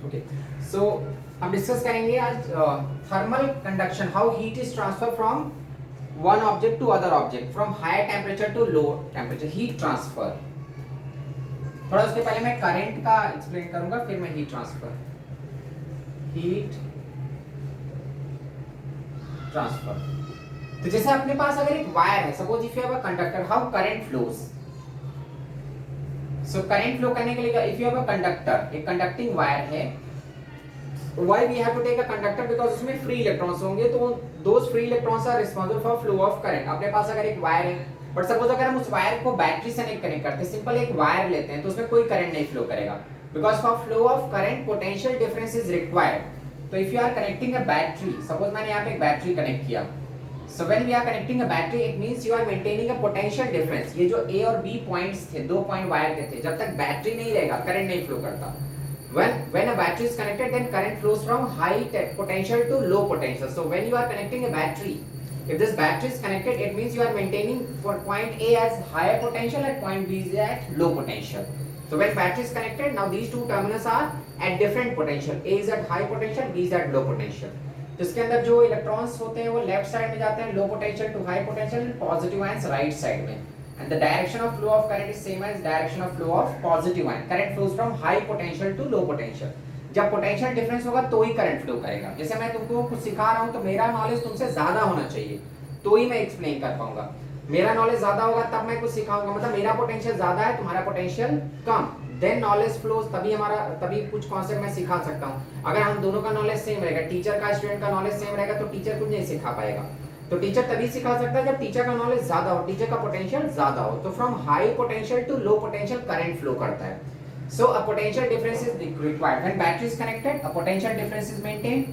Okay so हम discuss करेंगे आज thermal conduction, how heat is transfer from one object to other object, from higher temperature to low temperature, heat transfer. थोड़ा उसके पहले मैं current का एक्सप्लेन करूंगा, फिर मैं हीट ट्रांसफर तो जैसे अपने पास अगर एक वायर है, suppose if you have a conductor, how current flows. So current flow करने के लिए if you have a conductor, एक कंडक्टिंग वायर है, why we have to take a conductor, because उसमें फ्री इलेक्ट्रॉन्स होंगे, तो those free electrons are responsible for flow of current. अपने पास अगर एक वायर है, बट सपोज अगर हम उस वायर को बैटरी से नहीं कनेक्ट करते, सिंपल एक वायर लेते हैं, तो उसमें कोई करंट नहीं फ्लो करेगा, because for flow of current potential difference is required. तो if you are connecting a battery, suppose मैंने यहाँ पे एक बैटरी कनेक्ट किया, so when we are connecting a battery it means you are maintaining a potential difference। ये जो A और B points थे, दो पॉइंट वायर के थे, जब तक बैटरी नहीं रहेगा करंट नहीं फ्लो करता। when a battery is connected then current flows from high potential to low potential। so when you are connecting a battery, if this battery is connected it means you are maintaining for point A as higher potential and point B is at low potential। so when battery is connected, now these two terminals are at different potential, A is at high potential, B is at low potential। जिसके अंदर जो electrons होते हैं वो left side में जाते हैं, low potential to high potential, positive ions right side में, and the direction of flow of current is same as direction of flow of positive ion. Current flows from high potential to low potential. जब potential difference होगा तो ही current flow करेगा। जैसे मैं तुमको कुछ सिखा रहा हूं तो मेरा नॉलेज तुमसे ज्यादा होना चाहिए तो ही मैं एक्सप्लेन कर पाऊंगा। मेरा नॉलेज ज्यादा होगा तब मैं कुछ सिखाऊंगा, मतलब मेरा पोटेंशियल ज्यादा है, तुम्हारा पोटेंशियल कम, देन नॉलेज फ्लोज, तभी कुछ कॉन्सेप्ट मैं सिखा सकता हूं। अगर हम दोनों का नॉलेज सेम रहेगा, टीचर का स्टूडेंट का नॉलेज सेम रहेगा, तो टीचर कुछ नहीं सिखा पाएगा। तो टीचर तभी सिखा सकता है जब टीचर का नॉलेज ज्यादा हो, टीचर का पोटेंशियल ज्यादा हो। तो from high potential to low potential current flow करता है। So a potential difference is required when battery is connected, a potential difference is maintained.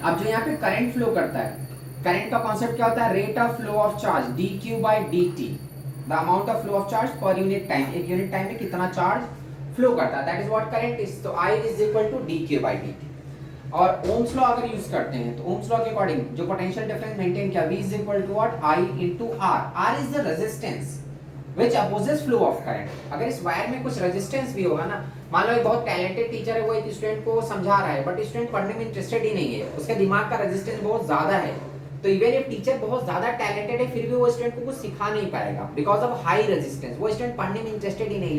अब जो यहाँ पे करंट फ्लो करता है, करंट का कॉन्सेप्ट क्या होता है, rate of flow of charge dq/dt, the amount of flow of charge per unit time, एक यूनिट टाइम में कितना चार्ज फ्लो करता है, that is what current is. तो I is equal to dq/dt। और ओम्स लॉ अगर यूज करते हैं तो ओम्स लॉ के अकॉर्डिंग जो पोटेंशियल डिफरेंस मेंटेन किया, V is equal to what, I into R। R is the resistance which opposes flow of current. अगर इस वायर में कुछ रेजिस्टेंस भी होगा ना, मान लो एक बहुत टैलेंटेड टीचर है, वो एक स्टूडेंट को समझा रहा है, बट स्टूडेंट पढ़ने में इंटरेस्टेड ही नहीं है, उसके दिमाग का रेजिस्टेंस बहुत ज्यादा है, तो इवन इफ टीचर बहुत ज्यादा टैलेंटेड है फिर भी वो स्टूडेंट को कुछ सिखा नहीं पाएगा, बिकॉज ऑफ हाई रेजिस्टेंस। वो स्टूडेंट पढ़ने में इंटरेस्ट ही नहीं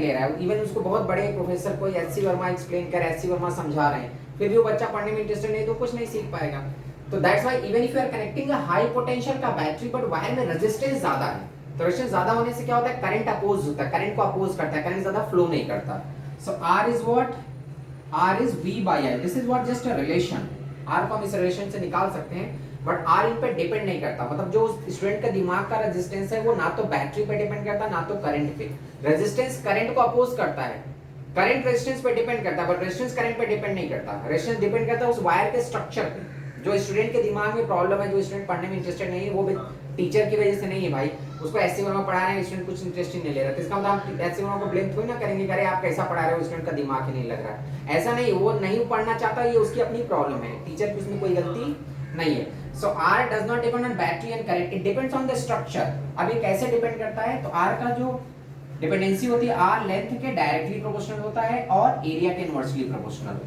ले रहा है। इवन उसको बहुत बड़े प्रोफेसर कोई एचसी वर्मा एक्सप्लेन कर, एचसी वर्मा समझा रहे हैं, फिर भी वो बच्चा पढ़ने में इंटरेस्टेड नहीं, तो कुछ नहीं सीख पाएगा। तो that's why even if you are connecting a high potential का बैटरी, बट वायर में रेजिस्टेंस ज्यादा है, तो रेजिस्टेंस ज्यादा होने से क्या होता है, करंट अपोज होता है, करंट को अपोज करता है, करंट ज्यादा फ्लो नहीं करता। सो R is what, R is V/I। This is what just a relation. R को हम इस रिलेशन से निकाल सकते हैं, बट R इन पे डिपेंड नहीं करता। मतलब जो स्टूडेंट का दिमाग का रेजिस्टेंस है वो ना तो बैटरी पे डिपेंड करता, ना तो करंट पे। रेजिस्टेंस करंट को अपोज करता है, करंट रेजिस्टेंस पे डिपेंड करता है, बट रेजिस्टेंस करंट पे डिपेंड नहीं करता। रेजिस्टेंस डिपेंड करता है उस वायर के स्ट्रक्चर पे। जो स्टूडेंट के दिमाग में प्रॉब्लम है, जो स्टूडेंट पढ़ने में इंटरेस्टेड नहीं है, वो भी टीचर की वजह से नहीं है भाई, उसको एससी वर्मा पढ़ा रहे हैं, स्टूडेंट कुछ इंटरेस्ट ही नहीं ले रहा, तो इसका मतलब हम एससी वर्मा को ब्लेम थोड़ी ना करेंगे कि अरे आप कैसा पढ़ा रहे हो, स्टूडेंट का दिमाग ही नहीं लग रहा है। ऐसा नहीं, वो नहीं पढ़ना चाहता, ये उसकी अपनी प्रॉब्लम है, टीचर की उसमें कोई गलती नहीं है। So R does not depend on battery and current, it depends on the structure। अब ये कैसे डिपेंड करता है, तो R का जो डिपेंडेंसी होती है, R लेंथ के डायरेक्टली प्रोपोर्शनल होता है और एरिया के inversely proportional.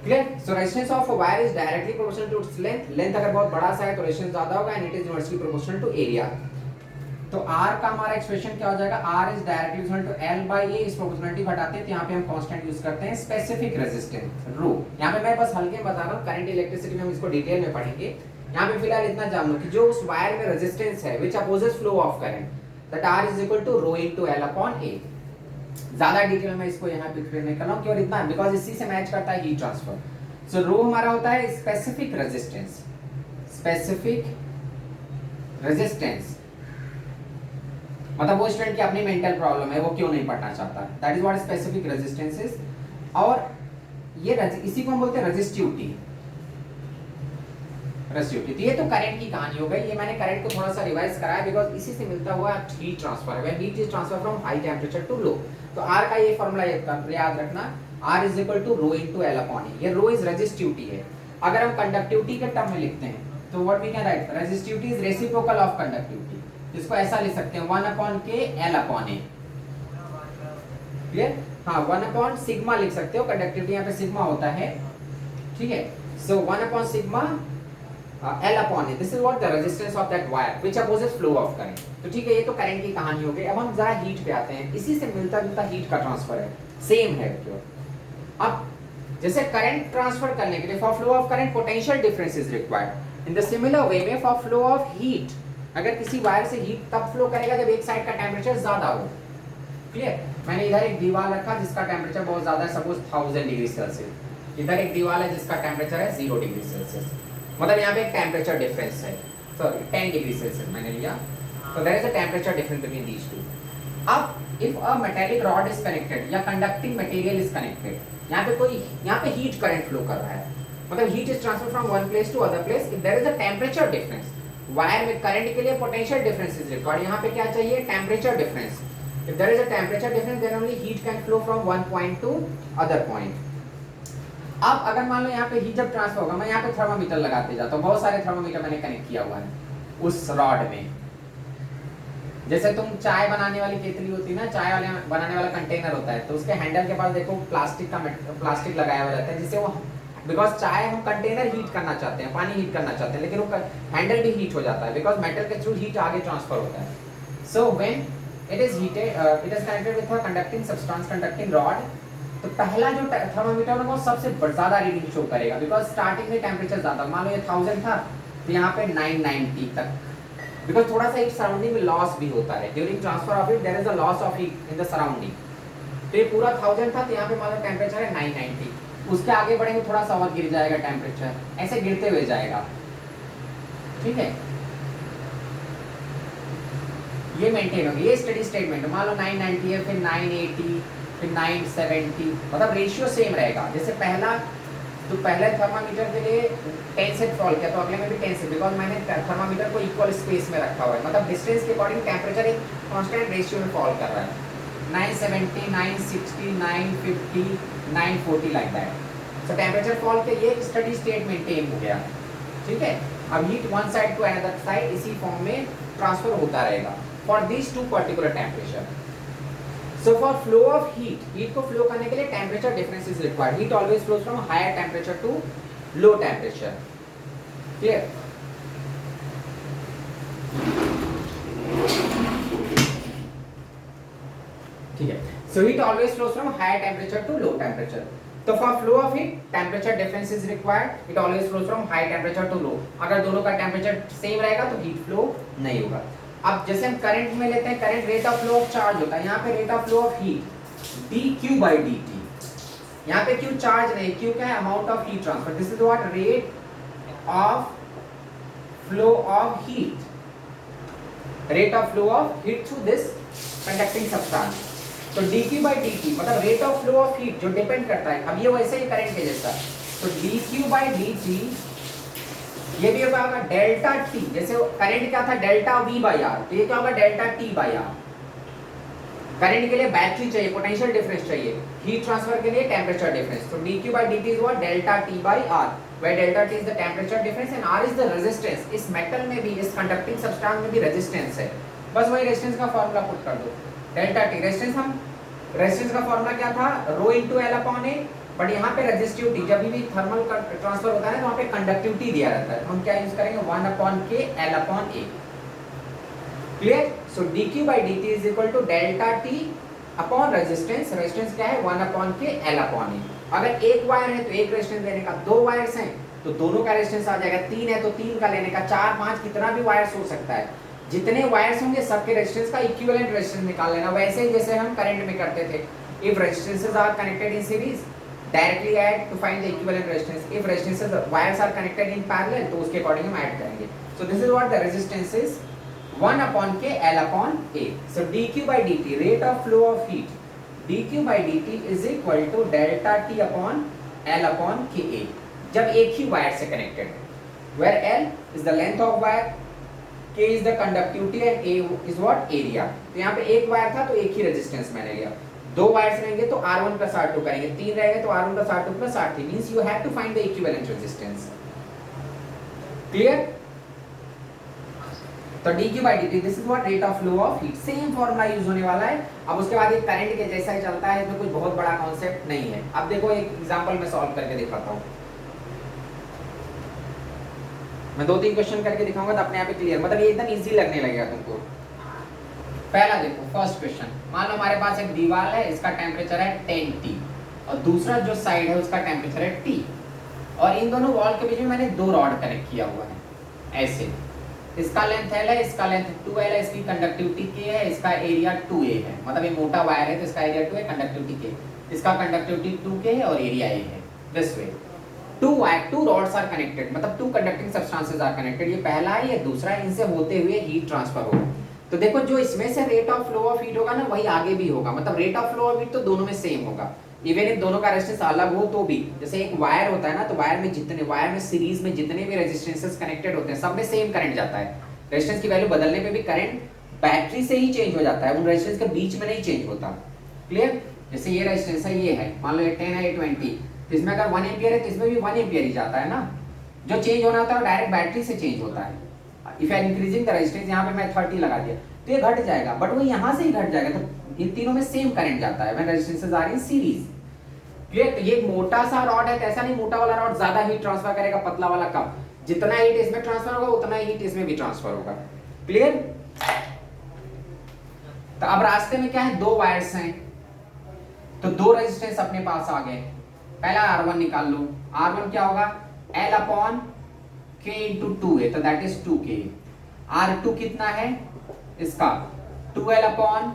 Clear? So resistance of a wire is directly proportional to its length. Length अगर बहुत बड़ा सा है तो रेजिस्टेंस ज्यादा होगा, and it is inversely proportional to area. तो R का हमारा एक्सप्रेशन क्या हो जाएगा, R is directly proportional to L/A। इस प्रोपोर्शनलिटी हटाते हैं तो यहाँ पे हम कांस्टेंट यूज करते हैं स्पेसिफिक रेजिस्टेंस रो। यहाँ पे मैं बस हल्के में बता रहा हूँ, करंट इलेक्ट्रिसिटी में हम इसको डिटेल में पढ़ेंगे। यहाँ पे फिलहाल इतना जान लो कि जो उस वायर में रेजिस्टेंस है which opposes flow of current, that R is equal to rho into L/A। ज्यादा डिटेल में मैं इसको यहाँ पे एक्सप्लेन नहीं कर रहा हूँ, केवल इतना, बिकॉज इसी से मैच करता है हीट ट्रांसफर। सो रो हमारा होता है स्पेसिफिक रेजिस्टेंस, स्पेसिफिक रेजिस्टेंस मतलब वो स्टूडेंट की अपनी मेंटल प्रॉब्लम है, वो क्यों नहीं पढ़ना चाहता, that is what specific resistance is. और ये इसी को हम बोलते हैं रेजिस्टिविटी। तो ये तो करंट की कहानी हो गई, ये मैंने करंट को थोड़ा सा रिवाइज कराया बिकॉज इसी से मिलता हुआ हीट ट्रांसफर है, when heat is transfer from high temperature to low. तो R का ये फार्मूला याद रखना, R is equal to rho into L/A। ये रो इज रेजिस्टिविटी है। अगर हम कंडक्टिविटी के टर्म में लिखते हैं तो what we can write, resistivity is reciprocal of conductivity. इसको ऐसा लिख सकते हैं 1/K L/A। क्लियर? हाँ 1/सिग्मा लिख सकते हो, कंडक्टिविटी यहाँ पे सिग्मा होता है, ठीक है। सो 1/सिग्मा L/A, this is what the resistance of that wire which opposes flow of current. तो ठीक है, ये तो करंट की कहानी हो गई। अब हम जरा हीट पे आते हैं, इसी से मिलता जुलता हीट का ट्रांसफर है, सेम है क्यों। अब जैसे करंट ट्रांसफर करने के लिए for flow of current potential difference is required, in the similar way में फॉर फ्लो ऑफ हीट, अगर किसी वायर से हीट तब फ्लो करेगा जब एक साइड का टेम्परेचर ज्यादा हो। क्लियर। मैंने इधर एक दीवार रखा जिसका टेम्परेचर बहुत ज्यादा है, सपोज 1000 डिग्री सेल्सियस, इधर एक दीवार है जिसका टेम्परेचर है 0 डिग्री सेल्सियस, मतलब यहाँ पे एक टेम्परेचर डिफरेंस है, सॉरी 10 डिग्री सेल्सियस मैंने लिया, तो there is a temperature difference between these two. अब if a metallic rod is connected या कंडक्टिंग मटेरियल इज कनेक्टेड, यहाँ पे हीट करंट फ्लो कर रहा है, मतलब heat is transfer from one place to other place, if there is a temperature difference, wire में current के लिए पोटेंशियल डिफरेंस इज रिक्वायर्ड, यहाँ पे क्या चाहिए, temperature difference. If there is a temperature difference, then only heat can flow from one point to other point. अब अगर मान लो यहाँ पे हीट जब ट्रांसफर होगा, मैं यहाँ पे थर्मामीटर लगाते जाता हूँ, बहुत सारे थर्मामीटर मैंने कनेक्ट किया हुआ है उस रॉड में। जैसे तुम चाय बनाने वाली केतली होती है ना, चाय वाले बनाने वाला कंटेनर होता है, तो उसके हैंडल के पास देखो प्लास्टिक लगाया हुआ रहता है, जिससे वो, बिकॉज चाय हम कंटेनर हीट करना चाहते हैं, पानी हीट करना चाहते हैं, लेकिन वो हैंडल भी हीट हो जाता है, बिकॉज मेटल के थ्रू हीट आगे ट्रांसफर होता है। So when it is heated, it is connected with a conducting substance, conducting rod, तो पहला जो थर्मामीटर है वो सबसे ज्यादा रीडिंग शो करेगा, बिकॉज स्टार्टिंग में टेम्परेचर ज्यादा, मान लो ये 1000 था तो यहाँ पे 990 तक, बिकॉज थोड़ा सा एक सराउंडिंग में लॉस भी होता है, during transfer of heat there is a loss of heat in the surrounding. तो ये पूरा 1000 था तो यहाँ पे मान लो टेम्परेचर है 990, उसके आगे बढ़ेंगे थोड़ा सा और गिर जाएगा टेम्परेचर, ऐसे गिरते हुए जाएगा, ठीक है, ये मेंटेन होगी, ये स्टेडी स्टेट में। मान लो 990 है, फिर 980, फिर 970, मतलब रेशियो सेम रहेगा। जैसे पहला तो पहले थर्मामीटर के लिए 10 से फॉल किया, तो अगले में भी 10 से, बिकॉज मैंने थर्मामीटर को इक्वल स्पेस में रखा हुआ है, मतलब डिस्टेंस के अकॉर्डिंग टेम्परेचर एक कांस्टेंट रेशियो में फॉल कर रहा है, 970, 960, 950, 940 like that. So temperature fall के ये स्टेडी स्टेट मेंटेन हो गया, ठीक है। अब heat one side to another side इसी फॉर्म में ट्रांसफर होता रहेगा for these two particular temperature. So for flow of heat को flow करने के लिए temperature difference is required. Heat always flows from higher temperature to low temperature. Clear? ठीक है. So heat always flows from higher temperature to low temperature. तो for flow of heat temperature difference is required. It always flows from high temperature to low. अगर दोनों का temperature same रहेगा तो heat flow नहीं होगा। अब जैसे हम करंट में लेते हैं, current rate of flow of charge होता है, यहाँ पे rate of flow of heat dQ/dt, यहाँ पे Q चार्ज नहीं, Q क्या है, amount of heat transfer, this is what rate of flow of heat, rate of flow of heat through this conducting substance. तो dQ/dt मतलब rate of flow of heat जो depend करता है, अब ये वैसे ही करंट के जैसा, तो dQ/dt ये भी होगा डेल्टा टी, जैसे करंट क्या था डेल्टा V/R, तो ये क्या होगा डेल्टा T/R। करंट के लिए बैटरी चाहिए, पोटेंशियल डिफरेंस चाहिए, हीट ट्रांसफर के लिए टेम्परेचर डिफरेंस, तो dQ/dt is what delta T/R, where delta T is the temperature difference and R is the resistance. इस मेटल में भी, इस कंडक्टिंग सब्सटेंस में भी रेजिस्टेंस है, बस वही रेजिस्टेंस का फार्मूला पुट कर दो, डेल्टा T रेजिस्टेंस का फार्मूला क्या था, रो इनटू L/A, बट यहाँ पे रेजिस्टिविटी, जब भी थर्मल ट्रांसफर होता है तो वहाँ पे कंडक्टिविटी दिया रहता है, हम क्या यूज करेंगे 1/K L/A। Clear? So dQ/dt is equal to delta T upon resistance, resistance क्या है 1/K L/A। अगर एक वायर है तो एक रेजिस्टेंस लेने का, दो वायर्स हैं तो दोनों का रेजिस्टेंस आ जाएगा, तीन है तो तीन का लेने का, चार पांच कितना भी वायर्स हो सकता है, जितने वायर्स होंगे सबके रेजिस्टेंस का इक्विवेलेंट रेजिस्टेंस निकाल लेना, वैसे ही जैसे हम करंट में करते थे, if resistances are connected in series directly add to find the equivalent resistance. If resistances wires are connected in parallel तो उसके अकॉर्डिंग हम ऐड करेंगे। So this is what the resistance is 1/K L/A. So dQ/dt rate of flow of heat, dQ/dt is equal to delta T upon L/Ka, जब एक ही wire से connected है, where L is the length of wire, K is the conductivity and A is what area। तो यहाँ पे एक wire था तो एक ही रेजिस्टेंस मैंने लिया, दो वायर्स रहेंगे तो R1 प्लस R2 करेंगे, तीन रहेंगे तो R1 plus R2 plus R3, means you have to find the equivalent resistance. Clear? तो dq by dt this is what rate of flow of heat, same formula use होने वाला है। अब उसके बाद ये करंट के जैसा ही चलता है, तो कोई बहुत बड़ा कॉन्सेप्ट नहीं है। अब देखो एक एग्जांपल मैं सॉल्व करके दिखाता हूँ, मैं 2-3 क्वेश्चन करके दिखाऊंगा तो अपने आप ही क्लियर, मतलब ये एकदम इजी लगने लगेगा तुमको। पहला देखो फर्स्ट क्वेश्चन, मान लो हमारे पास एक दीवार है, इसका टेम्परेचर है 10T और दूसरा जो साइड है उसका टेम्परेचर है T, और इन दोनों वॉल के बीच में मैंने 2 रॉड कनेक्ट किया हुआ है ऐसे। इसका लेंथ L है, इसका लेंथ 2L है, इसकी कंडक्टिविटी K है, इसका एरिया 2A है, मतलब ये मोटा वायर है तो इसका एरिया 2 है, कंडक्टिविटी K, इसका कंडक्टिविटी 2K है और एरिया A है। This way two rods are connected, मतलब two conducting substances are connected। ये पहला है, ये दूसरा है, इनसे होते हुए हीट ट्रांसफर होगा। तो देखो जो इसमें से rate of flow of heat होगा ना, वही आगे भी होगा, मतलब rate of flow of heat तो दोनों में सेम होगा, इवन if दोनों का रेजिस्टेंस अलग हो तो भी। जैसे एक वायर होता है ना, तो वायर में सीरीज में जितने भी रेजिस्टेंसेस कनेक्टेड होते हैं सब में सेम करंट जाता है। रेजिस्टेंस की वैल्यू बदलने पे भी करंट बैटरी से ही चेंज हो जाता है, उन रेजिस्टेंस के बीच में नहीं चेंज होता। क्लियर? जैसे ये रेजिस्टेंस है, ये है, मान लो ये 10 है, ये 20, इसमें अगर 1 एम्पियर है तो इसमें भी 1 एम्पियर ही जाता है ना। जो चेंज होना होता है डायरेक्ट बैटरी से चेंज होता है। If I increasing the resistance, यहाँ पे मैं 30 लगा दिया तो ये घट जाएगा, बट वो यहाँ से ही घट जाएगा, तो इन तीनों में सेम करंट जाता है when resistances are in series. Clear? तो ये मोटा सा रॉड है, तो ऐसा नहीं मोटा वाला रॉड ज्यादा हीट ट्रांसफर करेगा, पतला वाला कम। जितना हीट इसमें ट्रांसफर होगा उतना हीट इसमें भी ट्रांसफर होगा। क्लियर? तो अब रास्ते में क्या है, 2 वायर्स हैं, तो 2 रेजिस्टेंस अपने पास आ गए। पहला R1 निकाल लो, R1 क्या होगा, L upon K into 2A, तो दैट इज 2K। R2 कितना है इसका, 2L upon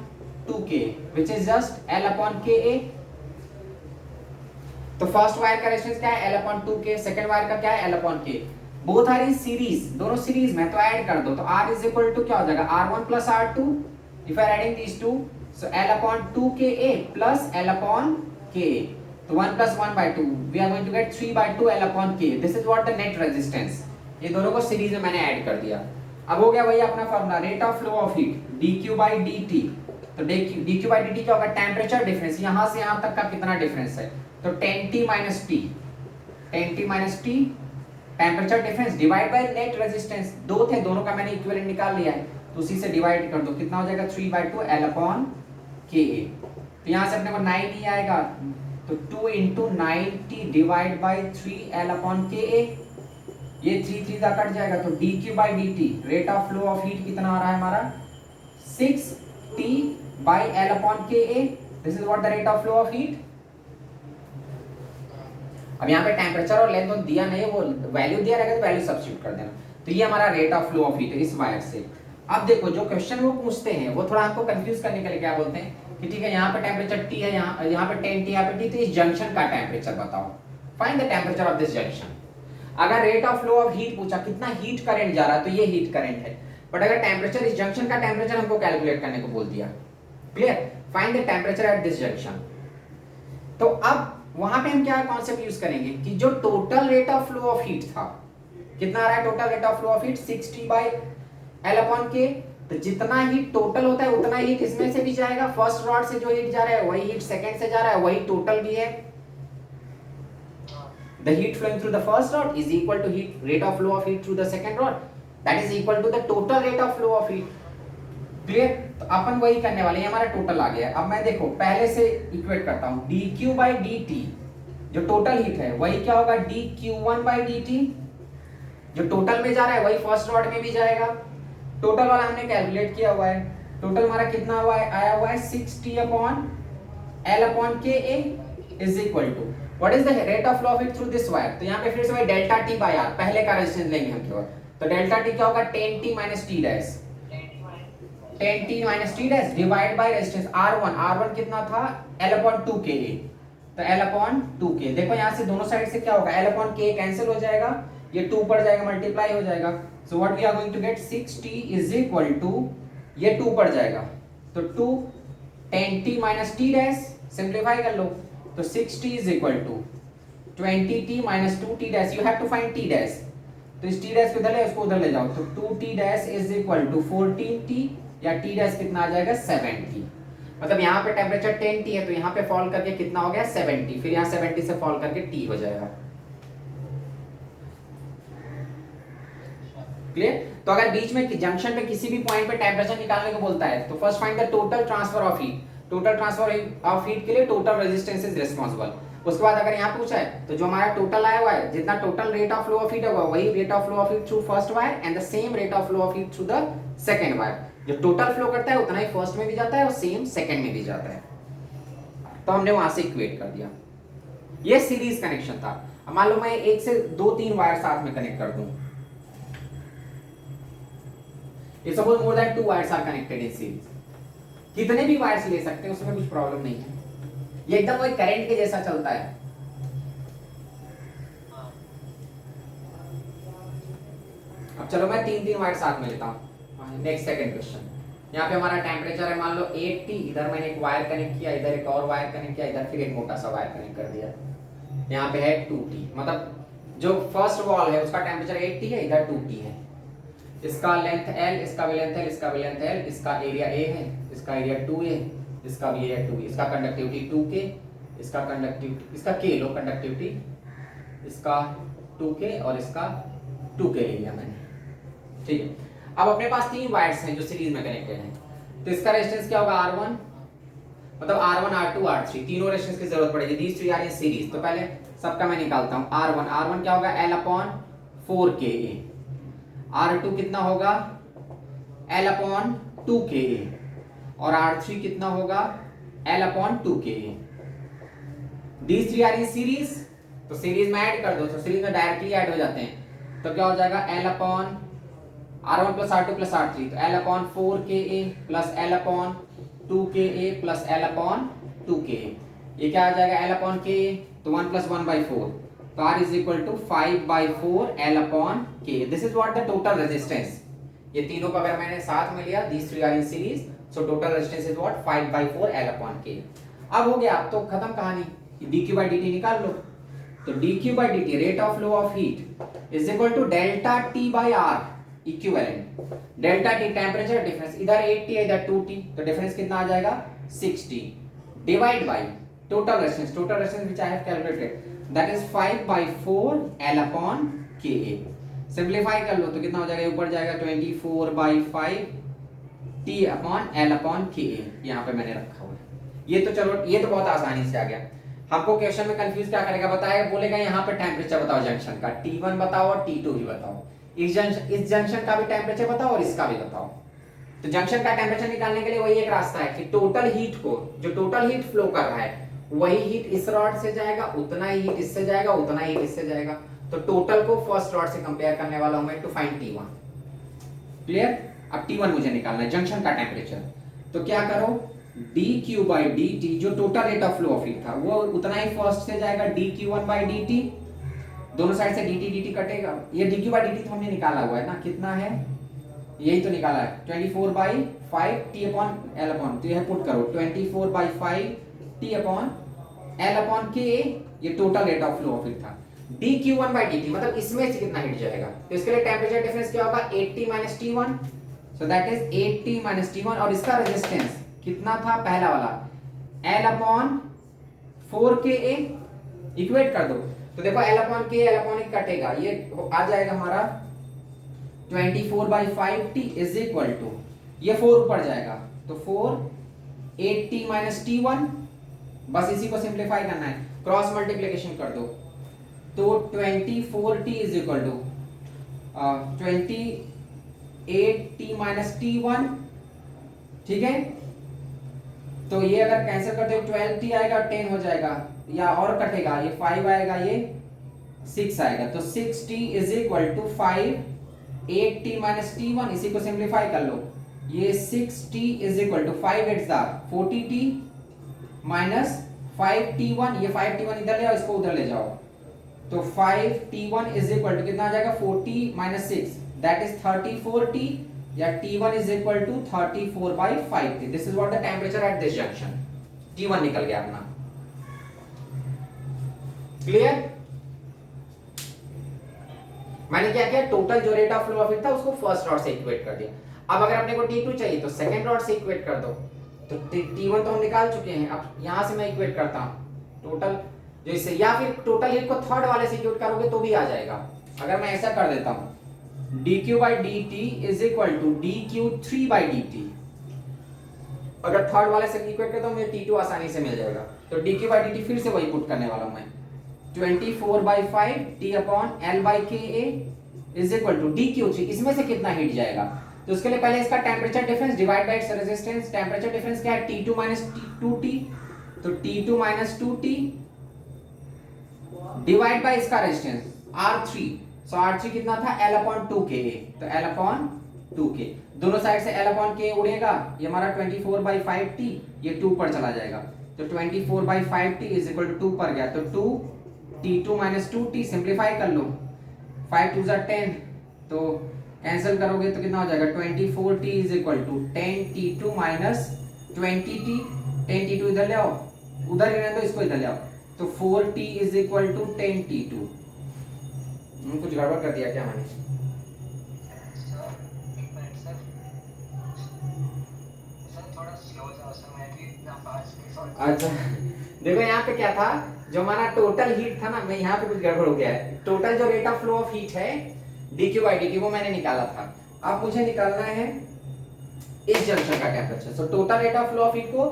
2K which is just L upon KA। तो फर्स्ट वायर का रेजिस्टेंस क्या है, L upon 2K, second wire का क्या है, L upon K। Both are in series, दोनों सीरीज में, तो ऐड कर दो, तो R इज इक्वल टू क्या हो जाएगा, R1 plus R2, if I adding these two, so L upon 2KA plus L upon KA, तो 1 plus 1 by 2, we are going to get 3 by 2 L upon K. This is what the net resistance। ये दोनों को series में मैंने add कर दिया। अब हो गया वही अपना formula, rate of flow of heat dq by dt। तो dq by dt क्या होगा, टेम्परेचर डिफरेंस, यहाँ से यहाँ तक का कितना डिफरेंस है, तो 10T minus T, 10T minus T temperature difference divide by net resistance. 2 थे, दोनों का मैंने इक्विवेलेंट निकाल लिया है, तो उसी से डिवाइड कर दो, कितना हो जाएगा 3 by 2 L upon KA। तो यहाँ से अपने को 9 ही आएगा, तो 2 into 90 divide by 3L upon KA, ये 3 का कट जाएगा, तो dq by dt rate of flow of heat कितना आ रहा है हमारा, 6T by L upon KA। This is what the rate of flow of heat. अब यहाँ पे टेम्परेचर और लेंथ तो दिया नहीं है, वो वैल्यू दिया रहेगा तो वैल्यू सब्स्टिट्यूट कर देना, तो ये हमारा rate of flow of heat है इस वायर से। अब देखो जो क्वेश्चन वो पूछते हैं वो थोड़ा आपको कंफ्यूज करने के लिए क्या बोलते हैं कि ठीक है यहाँ पे टेम्परेचर T है, यहाँ पे 10T, यहाँ पे T, तो इस जंक्शन का टेम्परेचर बताओ, find the temperature of this junction. अगर rate of flow of heat पूछा कितना हीट करंट जा रहा है, तो ये हीट करंट है, बट अगर टेम्परेचर, इस जंक्शन का टेम्परेचर हमको कैलकुलेट करने को बोल दिया। Clear? Find the temperature at this junction. तो अब वहां पे हम क्या कॉन्सेप्ट यूज करेंगे कि जो total rate of flow of heat था, कितना आ रहा है total rate of flow of heat, 6T by L upon K। तो जितना हीट टोटल होता है उतना हीट इसमें से भी जाएगा, फर्स्ट रॉड से जो हीट जा रहा है वही हीट सेकंड से जा रहा है, वही टोटल भी है। The heat flowing through the first rod is equal to heat rate of flow of heat through the second rod, that is equal to the total rate of flow of heat। Clear? तो अपन वही करने वाले हैं, हमारा total आ गया। अब मैं देखो पहले से इक्वेट करता हूं, dq by dt जो टोटल हीट है वही क्या होगा, dq1 by dt, जो टोटल में जा रहा है वही फर्स्ट रॉड में भी जाएगा। टोटल वाला हमने कैलकुलेट किया हुआ है, टोटल हमारा कितना हुआ है, आया हुआ है 6T upon L upon KA is equal to what is the rate of flow of heat through this wire। तो यहाँ पे फिर से वही डेल्टा T by R, पहले का रेजिस्टेंस लेंगे हम केवल, तो डेल्टा T क्या होगा, 10T minus T dash, 10T minus T dash divide by resistance R1, R1 कितना था, L upon 2KA, तो L upon 2K। देखो यहाँ से दोनों साइड से क्या होगा, L upon K कैंसिल हो जाएगा, ये 2 पड़ जाएगा, मल्टीप्लाई हो जाएगा, so what we are going to get 6T is equal to, ये 2 पड़ जाएगा, तो 2 10T minus T dash, simplify कर लो, तो 6T is equal to 20T minus 2T dash, you have to find T dash, तो इस T dash को इधर ले, उसको उधर ले जाओ, तो 2T dash is equal to 14T, या T dash कितना आ जाएगा 7T। मतलब यहाँ पे टेम्परेचर 10T है, तो यहाँ पे फॉल करके कितना हो गया 7T, फिर यहाँ 70 से फॉल करके T हो जाएगा। क्लियर? तो अगर बीच में जंक्शन पे किसी भी पॉइंट पे टेंपरेचर निकालने को बोलता है तो first find the total transfer of heat. Total transfer of heat के लिए टोटल रेजिस्टेंस इज रिस्पांसिबल। उसके बाद अगर यहाँ पूछा है तो जो हमारा टोटल आया हुआ है, जितना total rate of flow of heat होगा वही rate of flow of heat through first wire and the same rate of flow of heat through the second wire. जो टोटल फ्लो करता है उतना ही फर्स्ट में भी जाता है और सेम सेकंड में भी जाता है। तो हमने वहां से इक्वेट कर दिया। ये सीरीज कनेक्शन था। अब मान लो मैं एक से दो तीन वायर साथ में कनेक्ट कर दूं, if suppose more than 2 wires are connected in series, कितने भी वायर्स ले सकते हैं, उसमें कुछ प्रॉब्लम नहीं है। ये एकदम वही करंट के जैसा चलता है। अब चलो मैं तीन तीन वायर साथ में लेता हूं। नेक्स्ट सेकंड क्वेश्चन, यहाँ पे हमारा टेम्परेचर है मान लो 80, इधर मैंने एक वायर कनेक्ट किया, इधर एक और वायर कनेक्ट किया, इधर फिर एक मोटा सा वायर कनेक्ट कर दिया। यहाँ पे है 2T, मतलब जो फर्स्ट वॉल है उसका टेम्परेचर 80 है, इधर 2T है। इसका लेंथ L, इसका भी लेंथ L, इसका भी लेंथ L, इसका एरिया A है, इसका एरिया 2A, इसका भी एरिया 2A, इसका कंडक्टिविटी 2K, इसका कंडक्टिविटी, इसका K लो कंडक्टिविटी, इसका 2K और इसका 2K ले लिया मैंने। ठीक है, अब अपने पास तीन वायर्स हैं जो सीरीज में कनेक्टेड हैं। तो इसका रेजिस्टेंस क्या होगा R1, मतलब R1 R2 R3 तीनों रेजिस्टेंस की जरूरत पड़ेगी। These three are in series. तो पहले सबका मैं निकालता हूं। R1 क्या होगा L/4KA, R2 कितना होगा L/2KA और R3 कितना होगा L/2KA। These three are in series, तो सीरीज में ऐड कर दो, तो सीरीज में डायरेक्टली ऐड हो जाते हैं। तो क्या हो जाएगा R1 plus R2 plus R3, तो L/4KA plus L/2KA plus L/2KA। ये क्या आ जाएगा L/KA, तो 1 plus 1/4, तो R is equal to 5/4 L/KA। This is what the total resistance. ये तीनों को अगर मैंने साथ में लिया, these three are in series, so total resistance is what 5/4 L/KA। अब हो गया, अब तो खत्म कहानी, dQ/dt निकाल लो। तो dQ/dt rate of flow of heat is equal to delta T by R equivalent. Delta T temperature difference, इधर 80 है इधर 2T, तो डिफरेंस कितना आ जाएगा 60 divide by total resistance, total resistance which I have calculated, that is 5/4 L/KA। Simplify कर लो तो कितना हो जाएगा, ऊपर जाएगा 24/5 T/L/KA। यहाँ पे मैंने रखा हुआ है। ये तो चलो, ये तो बहुत आसानी से आ गया। हमको क्वेश्चन में कंफ्यूज क्या करेगा, बताएगा, बोलेगा यहाँ पे टेम्परेचर बताओ जंक्शन का, T1 बताओ और T2 भी बताओ, इस जंक्शन का भी टेम्परेचर बताओ और इसका भी बताओ। तो जंक्शन का टेम्परेचर निकालने के लिए वही एक रास्ता है कि टोटल हीट को, जो टोटल हीट फ्लो कर रहा है वही हीट इस रॉड से जाएगा, उतना ही हीट इससे जाएगा, उतना ही इससे जाएगा। तो टोटल को फर्स्ट रॉड से कंपेयर करने वाला हूं मैं टू फाइंड T1। क्लियर? अब T1 मुझे निकालना है, जंक्शन का टेम्परेचर। तो क्या करो, dQ/dt जो total rate of flow of heat था वो उतना ही फर्स्ट से जाएगा, dQ1/dt, दोनों साइड से dt कटेगा। ये dQ/dt तो हमने निकाला हुआ है ना, कितना है, यही तो निकाला है 24/5 T/L/, तो यह पुट करो 24/5 T/L/KA, ये total rate of flow of heat था। dQ1/dt मतलब इसमें से कितना हीट जाएगा, तो इसके लिए टेम्परेचर डिफरेंस क्या होगा 80 - T1, so that is 80 - T1। और इसका रेजिस्टेंस कितना था पहला वाला L/4KA, इक्वेट कर दो। तो देखो L/KA कटेगा, ये आ जाएगा हमारा 24/5 T इज इक्वल टू, ये 4 ऊपर जाएगा तो 4 80 - T1, बस इसी को सिंप्लीफाई करना है, क्रॉस मल्टीप्लिकेशन कर दो। तो 24T is equal to 28T - T1, ठीक है। तो ये अगर कैंसिल करते हो 12T आएगा, 10 हो जाएगा, या और कटेगा, ये 5 आएगा, ये 6 आएगा, तो 6T is equal to 5 8T - T1, इसी को सिंप्लीफाई कर लो। ये 6T is equal to 5 8 40T minus 5T1, ये 5T1 इधर ले आओ, इसको उधर ले जाओ, तो 5T1 इज इक्वल टू कितना आ जाएगा 40 - 6, दैट इज 34T, या T1 is equal to 34/5T। This is what the temperature at this junction। T1 निकल गया अपना। क्लियर? मैंने क्या किया, टोटल जो rate of flow of heat था उसको फर्स्ट रॉड से इक्वेट कर दिया। अब अगर अपने को T2 चाहिए तो सेकंड रॉड से इक्वेट कर दो। तो T1 तो हम निकाल चुके हैं, अब यहां से मैं इक्वेट करता हूं टोटल जो इससे, या फिर टोटल हीट को थर्ड वाले से इक्वेट करोगे तो भी आ जाएगा। अगर मैं ऐसा कर देता हूं dq by dt is equal to dq3 by dt। अगर थर्ड वाले से इक्वेट करता हूं मुझे t2 आसानी से मिल जाएगा। तो dq by dt फिर से वही पुट करने वाला हूं मैं, 24/5 t upon l by ka is equal to dq3। इसमें से कितना हीट जाएगा, तो उसके लिए पहले इसका temperature difference divide by its resistance. Temperature difference क्या है, T2 माइनस 2T, तो T2 minus 2T divide bye इसका रेजिस्टेंस R3। सो R3 कितना था, L अपॉन 2K, तो L अपॉन 2K, दोनों साइड से L अपॉन K उड़ेगा, ये हमारा 24/5T, ये 2 पर चला जाएगा, तो 24/5T इज इक्वल टू 2 पर गया, तो 2 T2 माइनस 2T सिंप्लीफाई कर लो, 5 2 10, तो कैंसिल करोगे तो कितना हो जाएगा, 24T is equal to 10T2 minus 20T। 10T2 इधर ले आओ, उधर ही रहने दो, इसको इधर ले आओ, तो 4T is equal to 10T2। कुछ गड़बड़ कर दिया क्या मैंने? अच्छा देखो यहाँ पे क्या था, जो हमारा टोटल हीट था ना, मैं यहाँ पे कुछ गड़बड़ हो गया है। टोटल जो rate of flow of heat है dq by dt वो मैंने निकाला था, अब मुझे निकालना है इस जंक्शन का temperature. So total rate of flow of heat को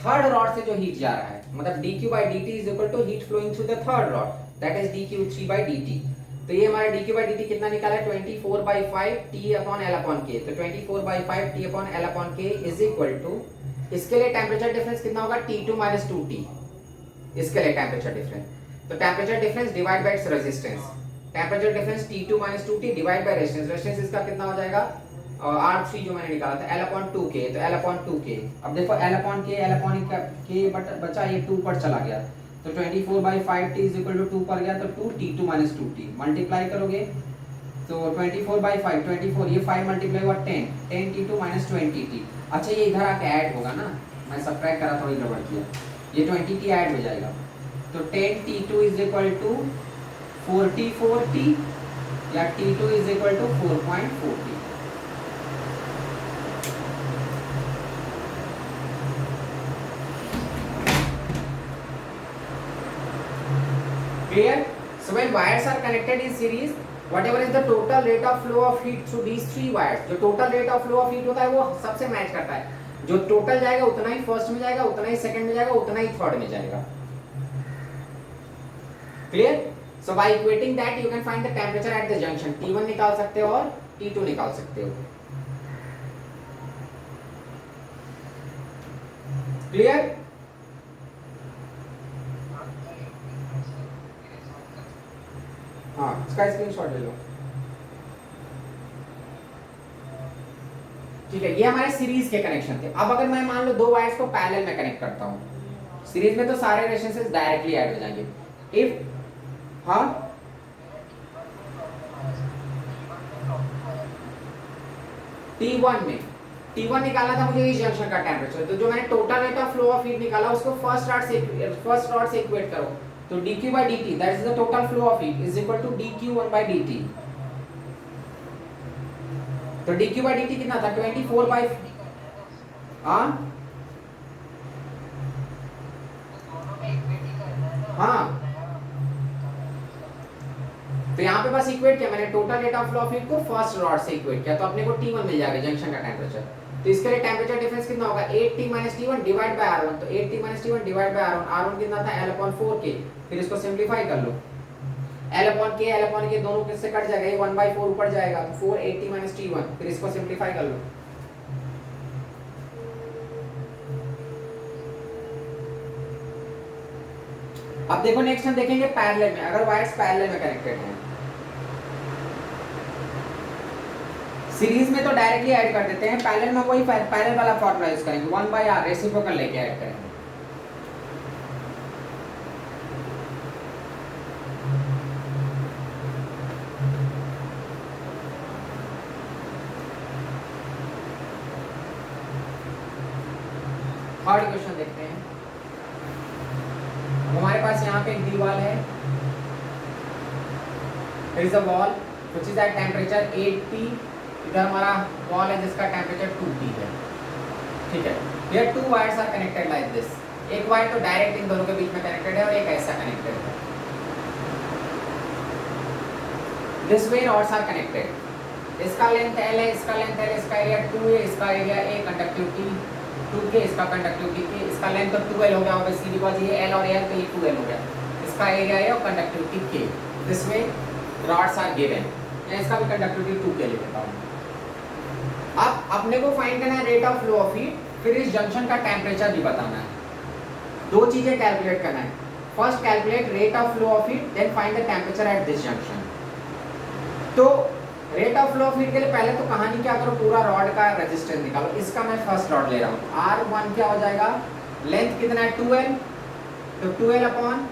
थर्ड रॉड से जो हीट जा रहा है, मतलब dq by dt is equal to heat flowing through the third rod, that is dq3 by dt। तो ये हमारा dq by dt कितना निकाला है, 24/5 t upon l upon k, तो 24/5 t upon l upon k is equal to, इसके लिए temperature difference कितना होगा, T2 माइनस 2T, इसके लिए टेम्परेचर डिफरेंस, तो temperature difference divide by its resistance. Temperature difference T2 minus 2T divide by resistance. Resistance इसका कितना हो जाएगा, R3 जो मैंने निकाला था, L upon 2K, तो L upon 2K। अब देखो L upon K बचा, ये 2 पर चला गया, तो 24/5T इज इक्वल टू 2 पर गया, तो 2 T2 माइनस 2T मल्टीप्लाई करोगे, तो 24/5 24, ये 5 मल्टीप्लाई हुआ 10, 10T2 माइनस 20T। अच्छा ये इधर आके ऐड होगा ना, मैं सब्ट्रैक्ट करा, थोड़ी गड़बड़ किया, ये 20T ऐड हो जाएगा, तो 10T2 is equal to 44T, या T2 is equal to 4.4T। Clear? So when wires are connected in series, whatever is the total rate of flow of heat through these three wires, जो total rate of flow of heat होता है वो सबसे match करता है, जो total जाएगा उतना ही फर्स्ट में जाएगा, उतना ही सेकंड में जाएगा, उतना ही थर्ड में जाएगा। Clear? So by equating that you can find the temperature at the junction, T1 निकाल सकते हो और T2 निकाल सकते हो। Clear? हाँ इसका स्क्रीनशॉट ले लो। ठीक है, ये हमारे सीरीज के कनेक्शन थे। अब अगर मैं मान लो दो वायर्स को पैरेलल में कनेक्ट करता हूँ, सीरीज में तो सारे रेजिस्टेंसेस डायरेक्टली ऐड हो जाएंगे। इफ हाँ T1 में, T1 निकालना था मुझे इस जंक्शन का टेम्परेचर, तो जो मैंने total rate of flow of heat निकाला उसको फर्स्ट रॉड से इक्वेट करो, तो dq by dt, that is the total flow of heat, is equal to dq1 by dt। तो dq by dt कितना था, 24/, हाँ तो यहाँ पे बस इक्वेट किया मैंने, total rate of flow of heat को फर्स्ट रॉड से इक्वेट किया, तो अपने को T1 मिल जाएगा जंक्शन का टेम्परेचर। तो इसके लिए टेम्परेचर डिफरेंस कितना होगा, 8T minus T1 divide bye R1, तो 8T minus T1 divide bye R1, R1 कितना था, L अपॉन 4K, फिर इसको सिंप्लीफाई कर लो, L अपॉन K दोनों किससे कट जाएगा, ये 1/4 ऊपर जाएगा, तो 4 8T माइनस T1, फिर इसको सिंप्लीफाई कर लो। अब देखो नेक्स्ट हम देखेंगे पैरेलल में, अगर वायर्स पैरेलल में कनेक्टेड हैं। सीरीज में तो डायरेक्टली ऐड कर देते हैं, पैरेलल में वही पैरेलल वाला फॉर्मूला यूज करेंगे, 1/r रेसिप्रोकल लेके ऐड करेंगे। थर्ड क्वेश्चन देखते हैं। हमारे पास यहाँ पे एक दीवार है, there is a wall which is at temperature 8T, इधर हमारा वॉल है जिसका टेम्परेचर 2T है। ठीक है, here two wires are connected like this, एक वायर तो डायरेक्ट इन दोनों के बीच में कनेक्टेड है और एक ऐसा कनेक्टेड है। This way rods are connected, इसका लेंथ L है, इसका लेंथ L, इसका एरिया 2 है, इसका एरिया A, कंडक्टिविटी 2K, इसका कंडक्टिविटी K, इसका लेंथ तो 2L हो गया ऑब्वियसली बिकॉज ये L और L तो ये 2L हो गया, इसका एरिया है और कंडक्टिविटी K, इसमें रॉड्स आर गिवन, मैं इसका भी कंडक्टिविटी 2K ले लेता हूँ। अब अपने को फाइंड करना है rate of flow of heat, फिर इस जंक्शन का टेम्परेचर भी बताना है, दो चीजें कैलकुलेट करना है, first calculate rate of flow of heat then find the temperature at this junction. तो rate of flow of heat के लिए पहले तो कहानी क्या करो, पूरा रॉड का रेजिस्टेंस निकालो, इसका मैं फर्स्ट रॉड ले रहा हूँ, R1 क्या हो जाएगा, लेंथ कितना है 2L, तो 2L upon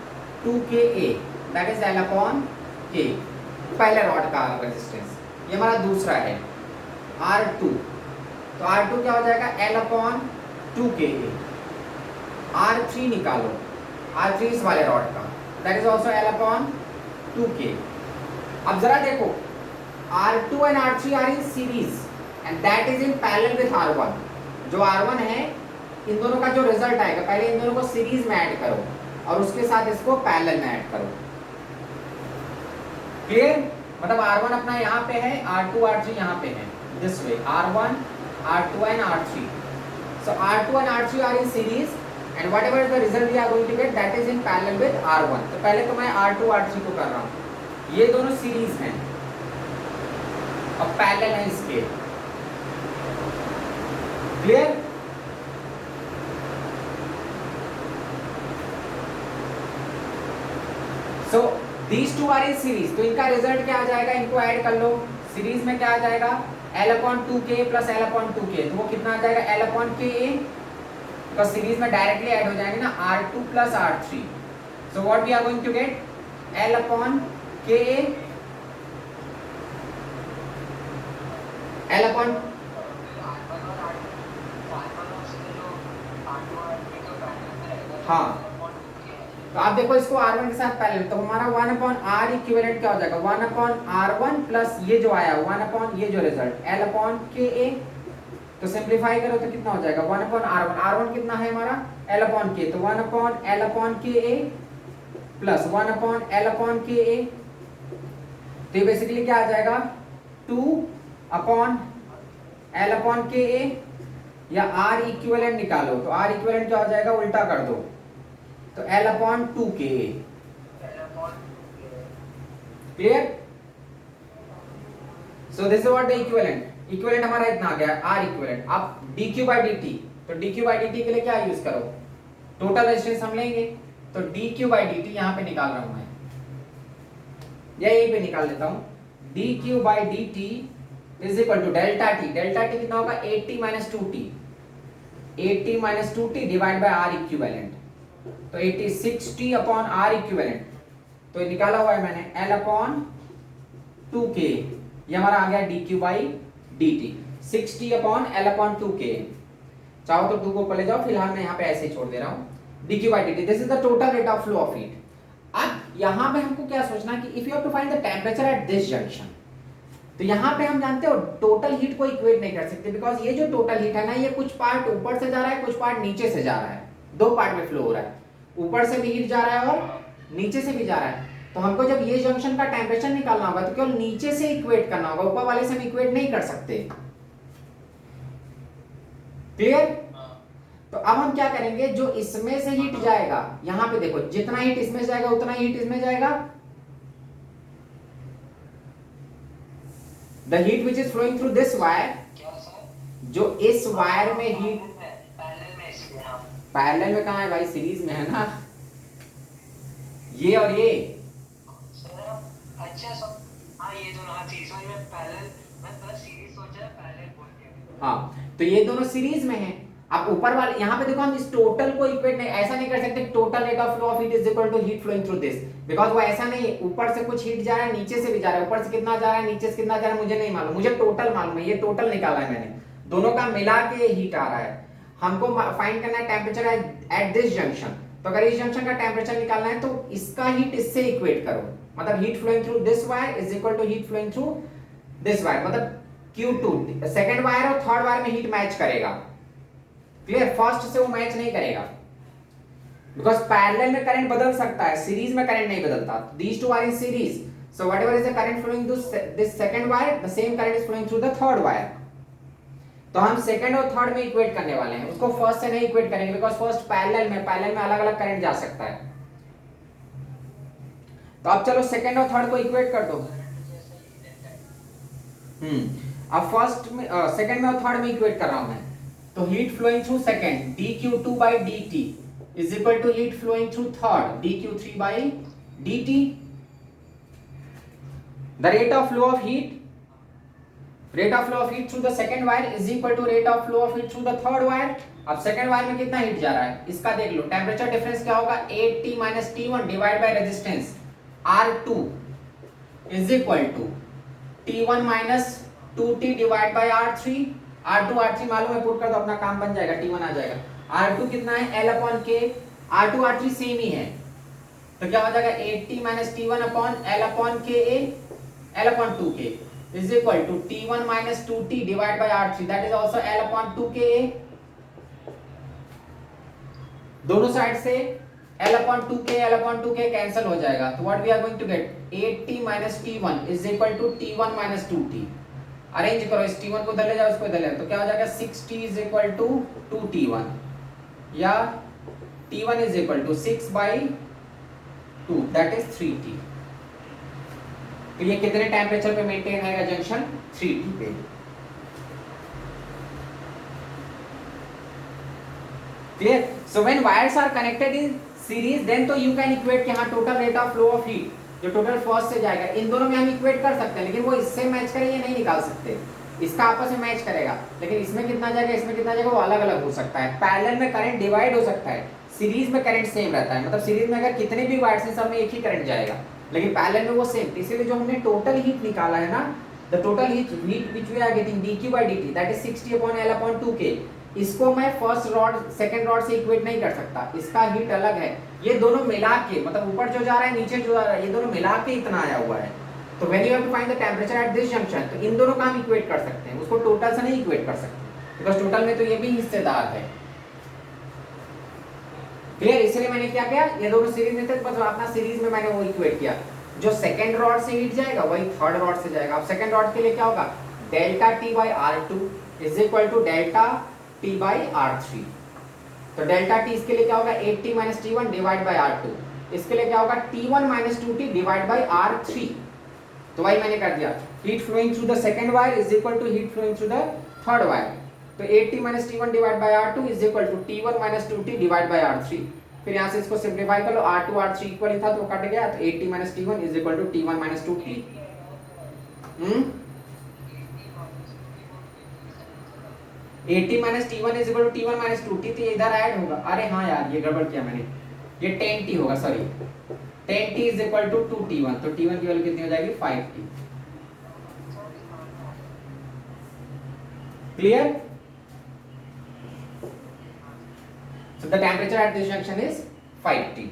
2KA that is L upon K, पहले रॉड का रेजिस्टेंस, ये हमारा दूसरा है R2, तो R2 क्या हो जाएगा L अपॉन 2KA, R3 निकालो, R3 इस वाले रॉड का that is also L upon 2K। अब जरा देखो R2 and R3 are in series and that is in parallel with R1, जो R1 है इन दोनों का जो रिजल्ट आएगा पहले इन दोनों को सीरीज में ऐड करो और उसके साथ इसको पैरेलल में ऐड करो, क्लियर, मतलब R1 अपना यहाँ पे है, R2 R3 यहाँ पे है, this way R1 R2 and R3, so R2 and R3 are in series and whatever is the result we are going to get that is in parallel with R1। तो पहले तो मैं R2 R3 को कर रहा हूँ, ये दोनों सीरीज हैं अब पैरेलल है इसके, clear, so these two are in series, तो इनका रिजल्ट क्या आ जाएगा, इनको ऐड कर लो, सीरीज में क्या आ जाएगा L upon 2K plus L upon 2K, तो वो कितना आ जाएगा L अपॉन KA, तो सीरीज में डायरेक्टली ऐड हो जाएंगे ना R2 plus R3, so what we are going to get L upon KA, L upon हाँ, तो आप देखो इसको R1 के साथ पहले, तो हमारा 1 अपॉन R इक्विवेलेंट क्या हो जाएगा 1 अपॉन R1 प्लस ये जो आया 1 अपॉन ये जो रिजल्ट L अपॉन KA, तो सिंप्लीफाई करो तो कितना हो जाएगा 1 अपॉन R1, R1 कितना है हमारा L अपॉन K, तो 1 upon L upon KA plus 1 upon L upon KA, तो ये बेसिकली क्या आ जाएगा 2 अपॉन L अपॉन KA, या R इक्विवेलेंट निकालो, तो R इक्विवेलेंट क्या हो जाएगा उल्टा कर दो, तो L upon 2KA, clear, so this is what the equivalent, equivalent हमारा इतना आ गया R इक्विवेलेंट। अब dq by dt, तो dq by dt के लिए क्या यूज करो, टोटल रेजिस्टेंस हम लेंगे, तो dq by dt यहाँ पे निकाल रहा हूं मैं, या यहीं पे निकाल लेता हूं, dq by dt is equal to delta T, delta T कितना होगा 80 minus 2t, 80 minus 2t divide by R equivalent, तो 80 60 अपॉन R इक्विवेलेंट, तो ये निकाला हुआ है मैंने L अपॉन 2K, ये हमारा आ गया dq by dt, 60 upon L upon 2K, चाहो तो 2 को ऊपर ले जाओ, फिलहाल मैं यहाँ पे ऐसे ही छोड़ दे रहा हूँ, dq by dt, this is the total rate of flow of heat. अब यहाँ पे हमको क्या सोचना कि if you have to find the temperature at this junction, तो यहाँ पे हम जानते हो टोटल हीट को इक्वेट नहीं कर सकते बिकॉज ये जो टोटल हीट है ना, ये कुछ पार्ट ऊपर से जा रहा है, कुछ पार्ट नीचे से जा रहा है, दो पार्ट में फ्लो हो रहा है, ऊपर से भी हीट जा रहा है और नीचे से भी जा रहा है, तो हमको जब ये जंक्शन का टेम्परेचर निकालना होगा तो केवल नीचे से इक्वेट करना होगा, ऊपर वाले से हम इक्वेट नहीं कर सकते, क्लियर। तो अब हम क्या करेंगे, जो इसमें से हीट जाएगा, यहाँ पे देखो जितना हीट इसमें जाएगा उतना हीट इसमें जाएगा, the heat which is flowing through this wire, जो इस वायर में हीट पैरेलल में कहाँ है भाई, सीरीज में है ना, ये और ये, अच्छा हाँ ये दोनों हाँ सीरीज में पैरेलल, मैं बस सीरीज सोचा पैरेलल बोल के, हाँ तो ये दोनों सीरीज में है। अब ऊपर वाले यहाँ पे देखो हम इस टोटल को इक्वेट नहीं, ऐसा नहीं कर सकते total rate of flow of heat is equal to heat flowing through this, because वो ऐसा नहीं है, ऊपर से कुछ हीट जा रहा है, नीचे से भी जा रहा है, ऊपर से कितना जा रहा है, नीचे से कितना जा रहा है मुझे नहीं मालूम, मुझे टोटल मालूम है, ये टोटल निकाला है मैंने, दोनों का मिला के हीट आ रहा है, हमको फाइंड करना है टेम्परेचर एट दिस जंक्शन, तो अगर इस जंक्शन का टेम्परेचर निकालना है तो इसका हीट इससे इक्वेट करो, मतलब heat flowing through this wire is equal to heat flowing through this wire, मतलब Q2 सेकंड वायर और थर्ड वायर में हीट मैच करेगा, क्लियर, फर्स्ट से वो मैच नहीं करेगा बिकॉज पैरेलल में करंट बदल सकता है, सीरीज में करंट नहीं बदलता, these two are in series, So whatever is the current flowing through this second wire, the same current is flowing through the third wire. तो हम सेकंड और थर्ड में इक्वेट करने वाले हैं, उसको फर्स्ट से नहीं इक्वेट करेंगे बिकॉज फर्स्ट पैरेलल में अलग अलग करंट जा सकता है। तो अब चलो सेकंड और थर्ड को इक्वेट कर दो। अब फर्स्ट में सेकंड में और थर्ड में इक्वेट कर रहा हूं मैं। तो heat flowing through second dq2 by dt is equal to heat flowing through third dq3 by dt. The rate of flow of heat through the second wire is equal to rate of flow of heat through the third wire. अब second wire में कितना heat जा रहा है इसका देख लो। Temperature difference क्या होगा 8T - T1 divide by resistance R2 is equal to T1 - 2T divide by R3। R2 R3 मालूम है, पुट कर दो अपना काम बन जाएगा, T1 आ जाएगा। R2 कितना है L/K, R2 R3 सेम ही है तो क्या हो जाएगा 8T - T1 upon L/KA L/2K is equal to T1 - 2T divided by R3 that is also L/2KA। दोनों साइड से L/2K कैंसिल हो जाएगा तो what we are going to get 8T - T1 is equal to T1 - 2T। Arrange करो, इस T1 को इधर ले जाओ, इसको इधर ले जाओ तो क्या हो जाएगा 6T is equal to 2T1 या T1 is equal to 6/2 that is 3T। तो ये कितने टेम्परेचर पे मेंटेन रहेगा जंक्शन 3T पे। Clear? So when wires are connected in series then तो यू कैन इक्वेट कि हाँ total rate of flow of heat जो टोटल फर्स्ट से जाएगा, इन दोनों में हम इक्वेट कर सकते हैं लेकिन वो इससे मैच करे ये नहीं निकाल सकते, इसका आपस में मैच करेगा लेकिन इसमें कितना जाएगा इसमें कितना जाएगा वो अलग अलग हो सकता है। पैरेलल में करंट डिवाइड हो सकता है, सीरीज में करंट सेम रहता है, मतलब सीरीज में अगर कितने भी वायर्स हैं सब में एक ही करंट जाएगा लेकिन पैरेलल में वो सेम। इसीलिए जो हमने टोटल हीट निकाला है ना, the total heat which we are getting dq/dt that is 60/L/2k, इसको मैं फर्स्ट रॉड सेकंड रॉड से इक्वेट नहीं कर सकता, इसका हीट अलग है। ये दोनों मिला के मतलब ऊपर जो जा रहा है नीचे जो जा रहा है ये दोनों मिला के इतना आया हुआ है। तो when you have to find the temperature at this junction तो इन दोनों का हम इक्वेट कर सकते हैं, उसको टोटल से नहीं इक्वेट कर सकते बिकॉज़ टोटल में तो ये भी हिस्सेदार है। क्लियर? इसलिए मैंने क्या किया, ये दोनों सीरीज में थे बस अपना सीरीज में मैंने वो इक्वेट किया, जो सेकंड रॉड से हीट जाएगा वही थर्ड रॉड से जाएगा। अब सेकंड रॉड के लिए क्या होगा delta T/R2 is equal to delta T/R3। तो डेल्टा T इसके लिए क्या होगा 8T - T1 divide by R2, इसके लिए क्या होगा T1 - 2T divide by R3। तो वही मैंने कर दिया, heat flowing through the second wire is equal to heat flowing through the third wire. तो 8T - T1 divide by R2 is equal to T1 - 2T divide by R3। फिर यहां से इसको सिंपलीफाई कर लो, R2 R3 इक्वल ही था तो cut गया, तो 8T - T1 is equal to T1 - 2T। 80 - T1 is equal to T1 - 2T, तो ये इधर ऐड होगा। अरे हाँ यार ये गड़बड़ किया मैंने, ये 10T होगा, sorry 10T is equal to 2T1, तो T1 की वैल्यू कितनी हो जाएगी 5T। Clear? So the temperature at this junction is 5T.